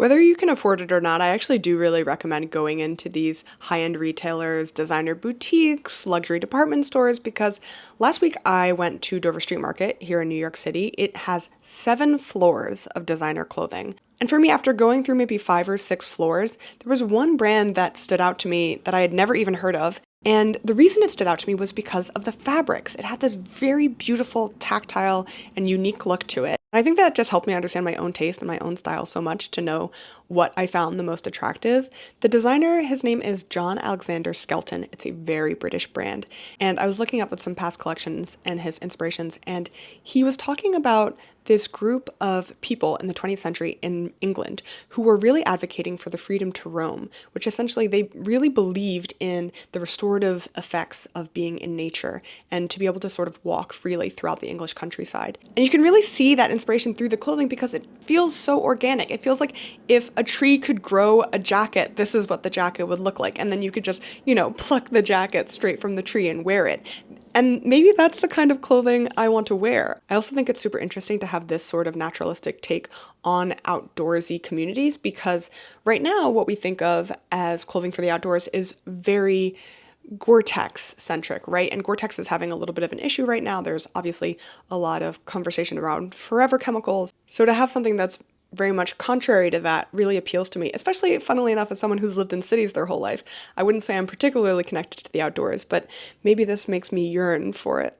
Whether you can afford it or not, I actually do really recommend going into these high-end retailers, designer boutiques, luxury department stores, because last week I went to Dover Street Market here in New York City. It has 7 floors of designer clothing. And for me, after going through maybe 5 or 6 floors, there was one brand that stood out to me that I had never even heard of. And the reason it stood out to me was because of the fabrics. It had this very beautiful, tactile, and unique look to it. I think that just helped me understand my own taste and my own style so much to know what I found the most attractive. The designer, his name is John Alexander Skelton. It's a very British brand. And I was looking up at some past collections and his inspirations, and he was talking about this group of people in the 20th century in England who were really advocating for the freedom to roam, which essentially they really believed in the restorative effects of being in nature and to be able to sort of walk freely throughout the English countryside. And you can really see that inspiration through the clothing because it feels so organic. It feels like if a tree could grow a jacket, this is what the jacket would look like. And then you could just, pluck the jacket straight from the tree and wear it. And maybe that's the kind of clothing I want to wear. I also think it's super interesting to have this sort of naturalistic take on outdoorsy communities because right now what we think of as clothing for the outdoors is very Gore-Tex centric, right? And Gore-Tex is having a little bit of an issue right now. There's obviously a lot of conversation around forever chemicals. So to have something that's very much contrary to that really appeals to me, especially, funnily enough, as someone who's lived in cities their whole life. I wouldn't say I'm particularly connected to the outdoors, but maybe this makes me yearn for it.